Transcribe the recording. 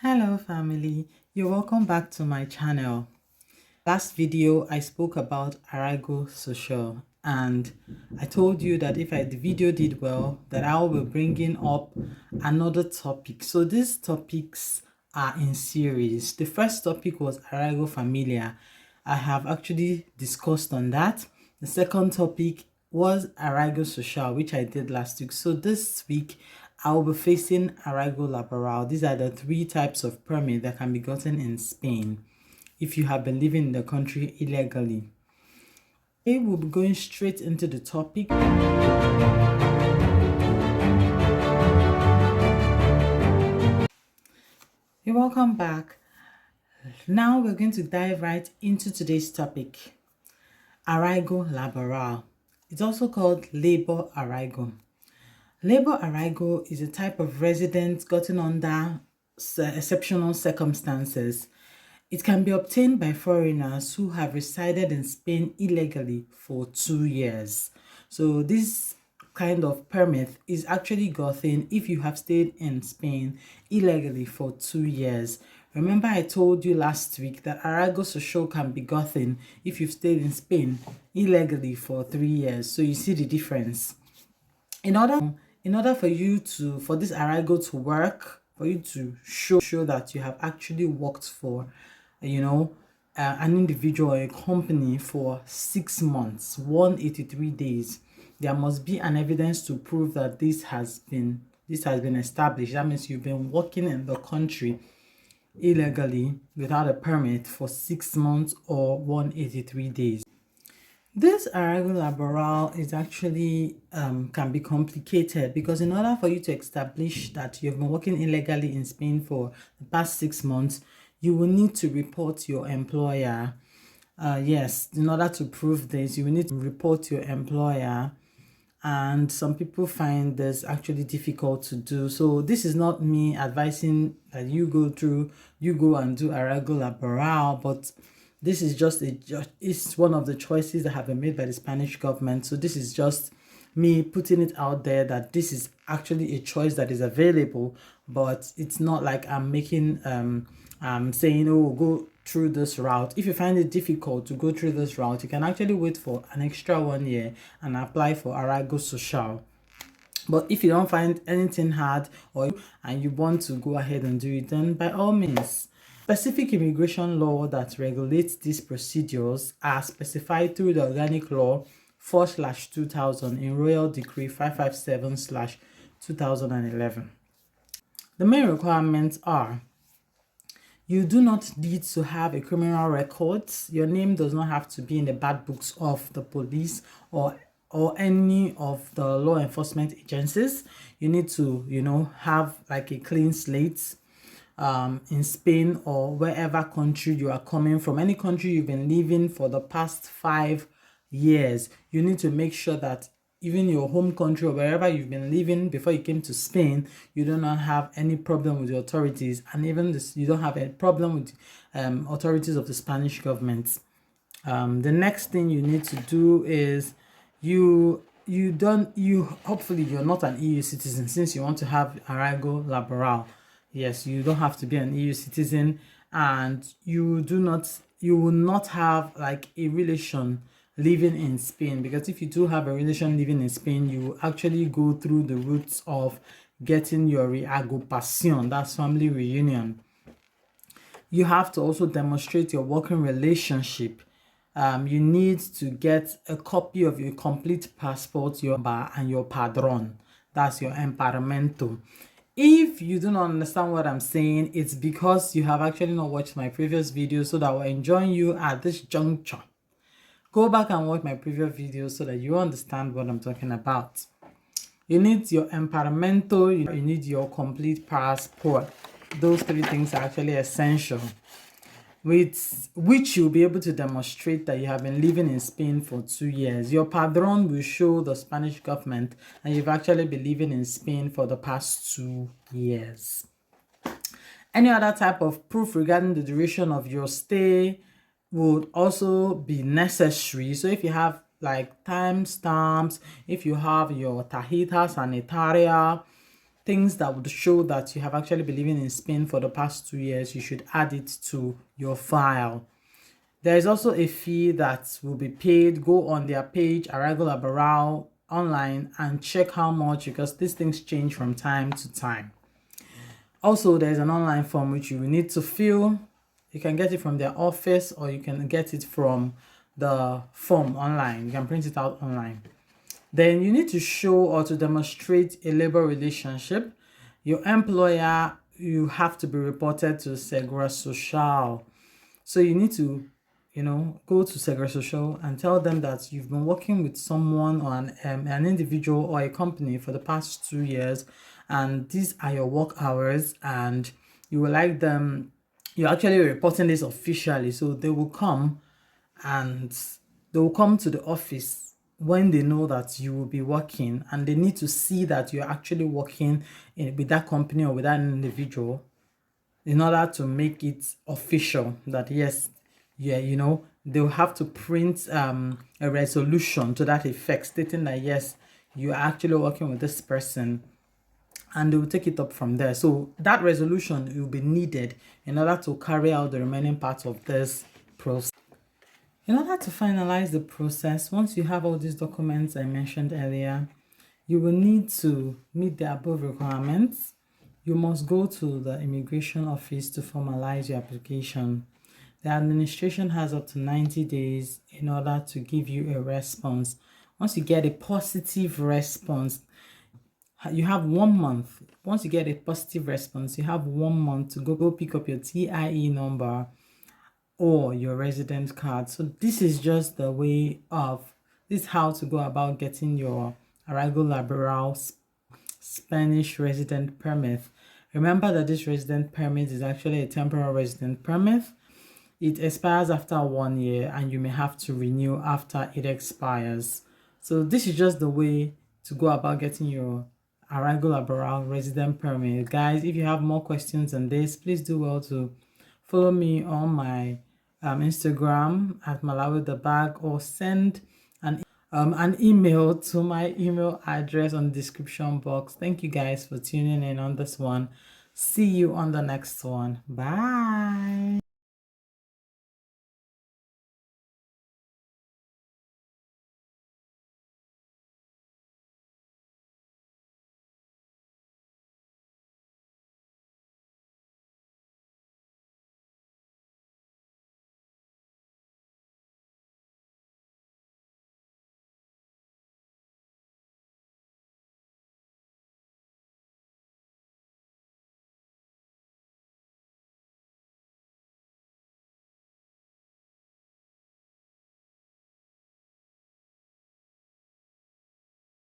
Hello family, you're welcome back to my channel. Last video I spoke about Arraigo social and I told you that if the video did well that I will be bringing up another topic. So these topics are in series. The first topic was Arraigo Familia. I have actually discussed on that. The second topic was Arrigo Social, which I did last week. So this week, I will be facing Arrigo Laboral. These are the three types of permit that can be gotten in Spain if you have been living in the country illegally. Today, we'll be going straight into the topic. You're welcome back. Now we're going to dive right into today's topic. Arrigo Laboral. It's also called Labor Arraigo. Labor Arraigo is a type of residence gotten under exceptional circumstances. It can be obtained by foreigners who have resided in Spain illegally for 2 years. So this kind of permit is actually gotten if you have stayed in Spain illegally for 2 years. Remember I told you last week that Arraigo Social can be gotten if you've stayed in Spain illegally for 3 years. So you see the difference. In order for you to, for this Arraigo to work, for you to show that you have actually worked for, an individual or a company for 6 months, 183 days, there must be an evidence to prove that this has been established. That means you've been working in the country illegally without a permit for 6 months or 183 days. This Arrigo Laboral is actually can be complicated because in order for you to establish that you've been working illegally in Spain for the past 6 months, you will need to report your employer. Yes, in order to prove this, you will need to report your employer. And some people find this actually difficult to do. So this is not me advising that you go and do Arrigo Laboral, but this is it's one of the choices that have been made by the Spanish government. So this is just me putting it out there that this is actually a choice that is available, but it's not like I'm making saying, oh, go through this route. If you find it difficult to go through this route, you can actually wait for an extra 1 year and apply for Arraigo Social. But if you don't find anything hard and you want to go ahead and do it, then by all means. Specific immigration law that regulates these procedures are specified through the Organic Law 4/2000 in Royal Decree 557/2011. The main requirements are: you do not need to have a criminal record. Your name does not have to be in the bad books of the police or any of the law enforcement agencies. You need to, have like a clean slate in Spain or wherever country you are coming from. Any country you've been living for the past 5 years, you need to make sure that even your home country or wherever you've been living before you came to Spain, you do not have any problem with the authorities, and even you don't have a problem with authorities of the Spanish government. The next thing you need to do is hopefully you're not an EU citizen since you want to have Arrigo Laboral. Yes, you don't have to be an EU citizen, and you will not have like a relation living in Spain, because if you do have a relation living in Spain, you will actually go through the routes of getting your reagrupación, that's family reunion. You have to also demonstrate your working relationship. You need to get a copy of your complete passport, your bar, and your padrón. That's your emparamiento. If you do not understand what I'm saying, it's because you have actually not watched my previous video, so that I will enjoin you at this juncture. Go back and watch my previous videos so that you understand what I'm talking about. You need your emparamiento, you need your complete passport. Those 3 things are actually essential, with which you'll be able to demonstrate that you have been living in Spain for 2 years. Your padrón will show the Spanish government and you've actually been living in Spain for the past 2 years. Any other type of proof regarding the duration of your stay would also be necessary. So if you have like time stamps, if you have your tarjeta sanitaria, things that would show that you have actually been living in Spain for the past 2 years, you should add it to your file. There is also a fee that will be paid. Go on their page, Arraigo Laboral online, and check how much, because these things change from time to time. Also, there's an online form which you will need to fill. You can get it from their office, or you can get it from the form online. You can print it out online. Then you need to show or to demonstrate a labor relationship. Your employer, you have to be reported to Segura Social. So you need to, go to Segura Social and tell them that you've been working with someone or an individual or a company for the past 2 years, and these are your work hours, and you would like them, you're actually reporting this officially. So they will come to the office when they know that you will be working, and they need to see that you're actually working with that company or with that individual, in order to make it official that yes, they'll have to print a resolution to that effect, stating that yes, you're actually working with this person, and they will take it up from there. So that resolution will be needed in order to carry out the remaining parts of this process. In order to finalize the process, once you have all these documents I mentioned earlier, you will need to meet the above requirements. You must go to the immigration office to formalize your application. The administration has up to 90 days in order to give you a response. Once you get a positive response, you have 1 month. Once you get a positive response, you have 1 month to go pick up your TIE number or your resident card. So this is just this is how to go about getting your Arraigo Laboral Spanish resident permit. Remember that this resident permit is actually a temporary resident permit. It expires after 1 year, and you may have to renew after it expires. So this is just the way to go about getting your Arraigo Laboral resident permit. Guys, if you have more questions on this, please do well to follow me on my Instagram at Malawi the Bag, or send an email to my email address on the description box. Thank you guys for tuning in on this one. See you on the next one. Bye.